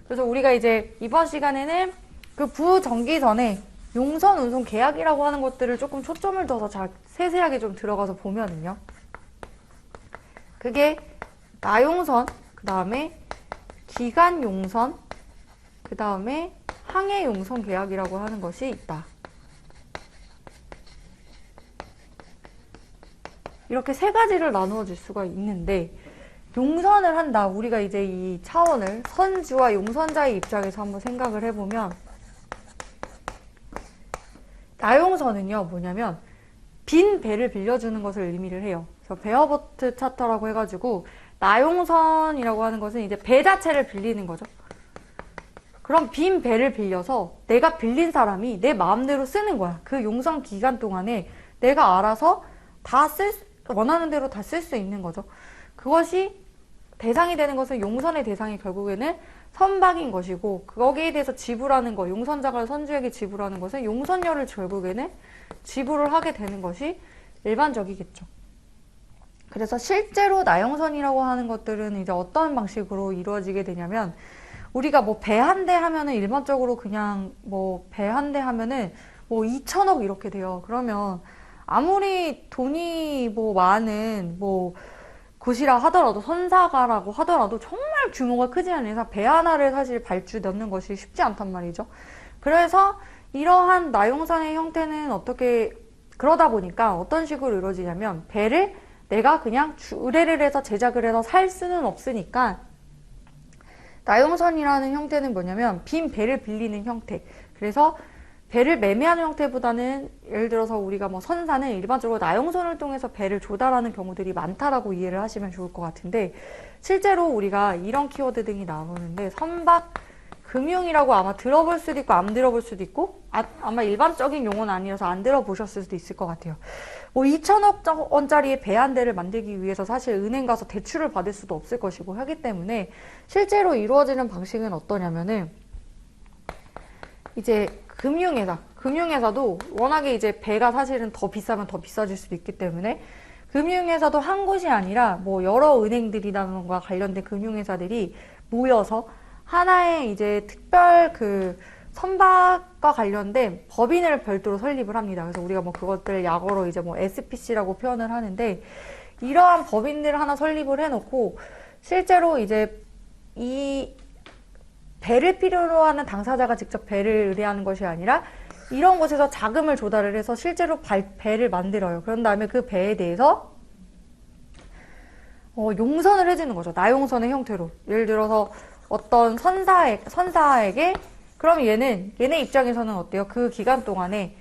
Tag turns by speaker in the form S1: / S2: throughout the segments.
S1: 그래서 우리가 이제 이번 시간에는 그 부정기전에 용선, 운송, 계약이라고 하는 것들을 조금 초점을 둬서 잘 세세하게 좀 들어가서 보면은요. 그게 나용선, 그 다음에 기간용선, 그 다음에 항해용선 계약이라고 하는 것이 있다. 이렇게 세 가지를 나누어 줄 수가 있는데, 용선을 한다. 우리가 이제 이 차원을 선주와 용선자의 입장에서 한번 생각을 해보면, 나용선은요, 뭐냐면, 빈 배를 빌려주는 것을 의미를 해요. 그래서 베어보트 차터라고 해가지고, 나용선이라고 하는 것은 이제 배 자체를 빌리는 거죠. 그럼 빈 배를 빌려서 내가 빌린 사람이 내 마음대로 쓰는 거야. 그 용선 기간 동안에 내가 알아서 원하는 대로 다 쓸 수 있는 거죠. 그것이 대상이 되는 것은 용선의 대상이 결국에는 선박인 것이고, 거기에 대해서 지불하는 거, 용선자가 선주에게 지불하는 것은 용선료를 결국에는 지불을 하게 되는 것이 일반적이겠죠. 그래서 실제로 나용선이라고 하는 것들은 이제 어떤 방식으로 이루어지게 되냐면, 우리가 뭐 배 한 대 하면은 일반적으로 그냥 뭐 배 한 대 하면은 뭐 2천억 이렇게 돼요. 그러면 아무리 돈이 뭐 많은 뭐 곳이라 하더라도, 선사가라고 하더라도 정말 규모가 크지 않은 이상 배 하나를 사실 발주 넣는 것이 쉽지 않단 말이죠. 그래서 이러한 나용선의 형태는 그러다 보니까 어떤 식으로 이루어지냐면, 배를 내가 그냥 의뢰를 해서 제작을 해서 살 수는 없으니까, 나용선이라는 형태는 뭐냐면 빈 배를 빌리는 형태. 그래서 배를 매매하는 형태보다는, 예를 들어서 우리가 뭐 선사는 일반적으로 나용선을 통해서 배를 조달하는 경우들이 많다라고 이해를 하시면 좋을 것 같은데, 실제로 우리가 이런 키워드 등이 나오는데, 선박 금융이라고 아마 들어볼 수도 있고 안 들어볼 수도 있고, 아마 일반적인 용어는 아니어서 안 들어보셨을 수도 있을 것 같아요. 뭐 2천억 원짜리의 배 한 대를 만들기 위해서 사실 은행 가서 대출을 받을 수도 없을 것이고 하기 때문에, 실제로 이루어지는 방식은 어떠냐면은, 이제 금융회사도 워낙에 이제 배가 사실은 더 비싸면 더 비싸질 수도 있기 때문에, 금융회사도 한 곳이 아니라 뭐 여러 은행들이라던가 관련된 금융회사들이 모여서 하나의 이제 특별 그 선박과 관련된 법인을 별도로 설립을 합니다. 그래서 우리가 뭐 그것들 약어로 이제 뭐 SPC라고 표현을 하는데, 이러한 법인들을 하나 설립을 해놓고, 실제로 이제 이 배를 필요로 하는 당사자가 직접 배를 의뢰하는 것이 아니라, 이런 곳에서 자금을 조달을 해서 실제로 배를 만들어요. 그런 다음에 그 배에 대해서 용선을 해주는 거죠. 나용선의 형태로. 예를 들어서 어떤 선사에게, 그럼 얘네 입장에서는 어때요? 그 기간 동안에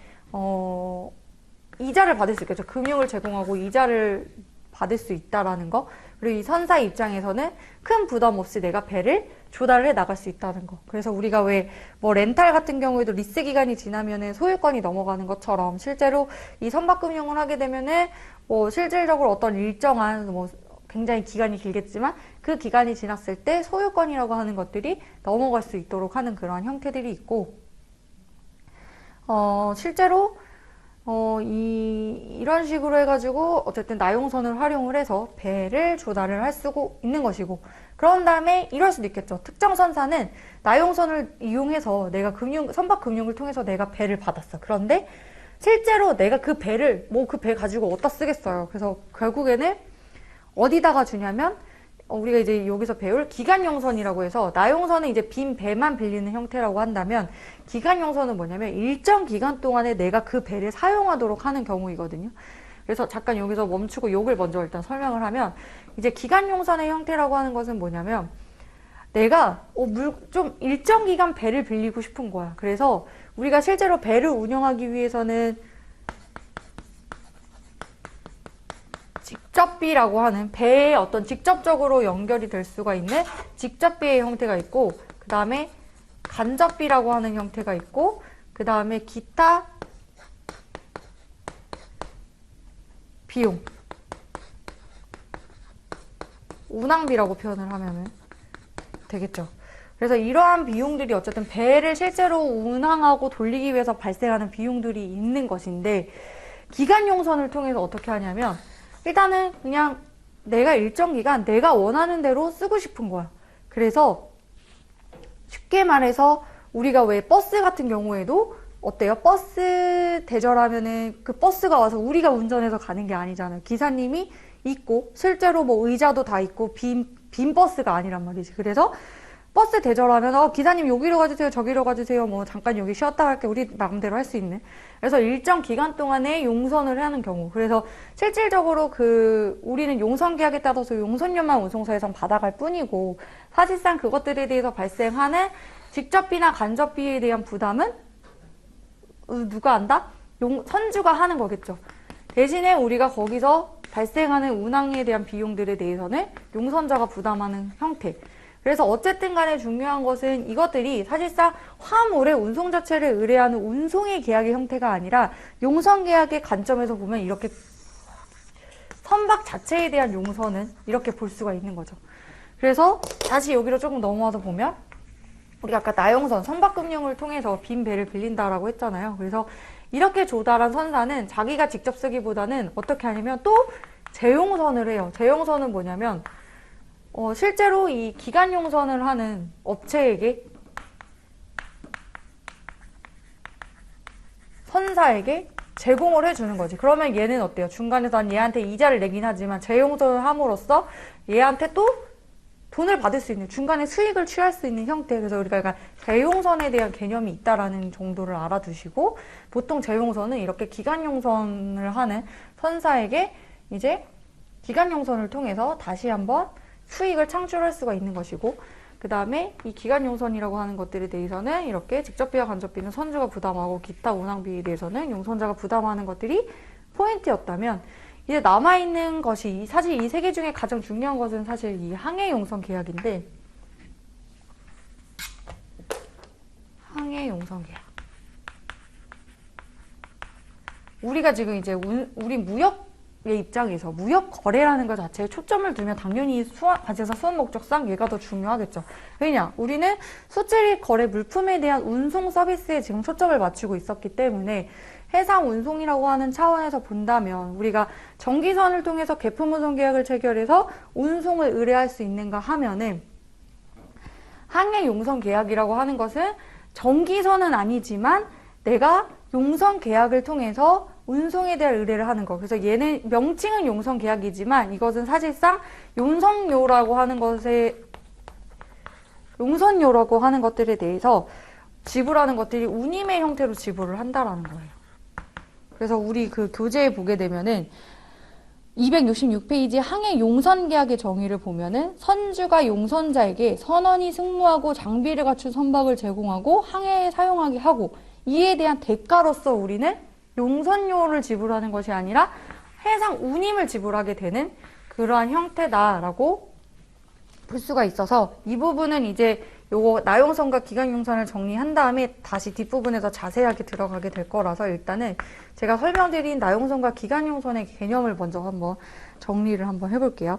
S1: 이자를 받을 수 있겠죠. 금융을 제공하고 이자를 받을 수 있다라는 거. 그리고 이 선사 입장에서는 큰 부담 없이 내가 배를 조달을 해 나갈 수 있다는 거. 그래서 우리가 왜 뭐 렌탈 같은 경우에도 리스 기간이 지나면은 소유권이 넘어가는 것처럼, 실제로 이 선박금융을 하게 되면은 뭐 실질적으로 어떤 일정한 뭐 굉장히 기간이 길겠지만 그 기간이 지났을 때 소유권이라고 하는 것들이 넘어갈 수 있도록 하는 그러한 형태들이 있고, 실제로 이런 식으로 해가지고 어쨌든 나용선을 활용을 해서 배를 조달을 할 수 있는 것이고, 그런 다음에 이럴 수도 있겠죠. 특정 선사는 나용선을 이용해서 내가 선박 금융을 통해서 내가 배를 받았어. 그런데 실제로 내가 그 배를 그 배 가지고 어디다 쓰겠어요. 그래서 결국에는 어디다가 주냐면, 우리가 이제 여기서 배울 기간용선이라고 해서, 나용선은 이제 빈 배만 빌리는 형태라고 한다면, 기간용선은 뭐냐면 일정 기간 동안에 내가 그 배를 사용하도록 하는 경우이거든요. 그래서 잠깐 여기서 멈추고 요걸 먼저 일단 설명을 하면, 이제 기간용선의 형태라고 하는 것은 뭐냐면, 내가 좀 일정 기간 배를 빌리고 싶은 거야. 그래서 우리가 실제로 배를 운영하기 위해서는 직접비라고 하는, 배에 어떤 직접적으로 연결이 될 수가 있는 직접비의 형태가 있고, 그 다음에 간접비라고 하는 형태가 있고, 그 다음에 기타 비용, 운항비라고 표현을 하면은 되겠죠. 그래서 이러한 비용들이 어쨌든 배를 실제로 운항하고 돌리기 위해서 발생하는 비용들이 있는 것인데, 기간용선을 통해서 어떻게 하냐면, 일단은 그냥 내가 일정 기간 내가 원하는 대로 쓰고 싶은 거야. 그래서 쉽게 말해서 우리가 왜 버스 같은 경우에도 어때요? 버스 대절하면은 그 버스가 와서 우리가 운전해서 가는 게 아니잖아요. 기사님이 있고 실제로 뭐 의자도 다 있고 빈 버스가 아니란 말이지. 그래서 버스 대절하면 기사님 여기로 가주세요, 저기로 가주세요, 뭐 잠깐 여기 쉬었다 갈게, 우리 마음대로 할 수 있는. 그래서 일정 기간 동안에 용선을 하는 경우. 그래서 실질적으로 우리는 용선 계약에 따라서 용선료만 운송사에선 받아갈 뿐이고, 사실상 그것들에 대해서 발생하는 직접비나 간접비에 대한 부담은 누가 한다? 선주가 하는 거겠죠. 대신에 우리가 거기서 발생하는 운항에 대한 비용들에 대해서는 용선자가 부담하는 형태. 그래서 어쨌든 간에 중요한 것은 이것들이 사실상 화물의 운송 자체를 의뢰하는 운송의 계약의 형태가 아니라 용선 계약의 관점에서 보면 이렇게 선박 자체에 대한 용선은 이렇게 볼 수가 있는 거죠. 그래서 다시 여기로 조금 넘어와서 보면 우리가 아까 나용선, 선박금융을 통해서 빈 배를 빌린다라고 했잖아요. 그래서 이렇게 조달한 선사는 자기가 직접 쓰기보다는 어떻게 하냐면 또 재용선을 해요. 재용선은 뭐냐면 실제로 이 기간용선을 하는 업체에게, 선사에게 제공을 해주는 거지. 그러면 얘는 어때요? 중간에서 난 얘한테 이자를 내긴 하지만 재용선을 함으로써 얘한테 또 돈을 받을 수 있는, 중간에 수익을 취할 수 있는 형태. 그래서 우리가 약간 재용선에 대한 개념이 있다라는 정도를 알아두시고, 보통 재용선은 이렇게 기간용선을 하는 선사에게 이제 기간용선을 통해서 다시 한번 수익을 창출할 수가 있는 것이고, 그 다음에 이 기간용선이라고 하는 것들에 대해서는 이렇게 직접비와 간접비는 선주가 부담하고 기타 운항비에 대해서는 용선자가 부담하는 것들이 포인트였다면, 이제 남아있는 것이 사실 이 세 개 중에 가장 중요한 것은 사실 이 항해용선 계약인데, 항해용선 계약. 우리가 지금 이제 우리 무역의 입장에서 무역 거래라는 것 자체에 초점을 두면 당연히 관세사 수원 목적상 얘가 더 중요하겠죠. 왜냐? 우리는 수질 거래 물품에 대한 운송 서비스에 지금 초점을 맞추고 있었기 때문에 해상 운송이라고 하는 차원에서 본다면 우리가 정기선을 통해서 개품 운송 계약을 체결해서 운송을 의뢰할 수 있는가 하면은, 항해 용선 계약이라고 하는 것은 정기선은 아니지만 내가 용선 계약을 통해서 운송에 대한 의뢰를 하는 거. 그래서 얘는 명칭은 용선 계약이지만 이것은 사실상 용선료라고 하는 것들에 대해서 지불하는 것들이 운임의 형태로 지불을 한다라는 거예요. 그래서 우리 그 교재에 보게 되면은 266페이지 항해 용선 계약의 정의를 보면은 선주가 용선자에게 선원이 승무하고 장비를 갖춘 선박을 제공하고 항해에 사용하게 하고, 이에 대한 대가로서 우리는 용선료를 지불하는 것이 아니라 해상 운임을 지불하게 되는 그러한 형태다라고 볼 수가 있어서, 이 부분은 이제 요거 나용선과 기간용선을 정리한 다음에 다시 뒷부분에서 자세하게 들어가게 될 거라서 일단은 제가 설명드린 나용선과 기간용선의 개념을 먼저 한번 정리를 한번 해볼게요.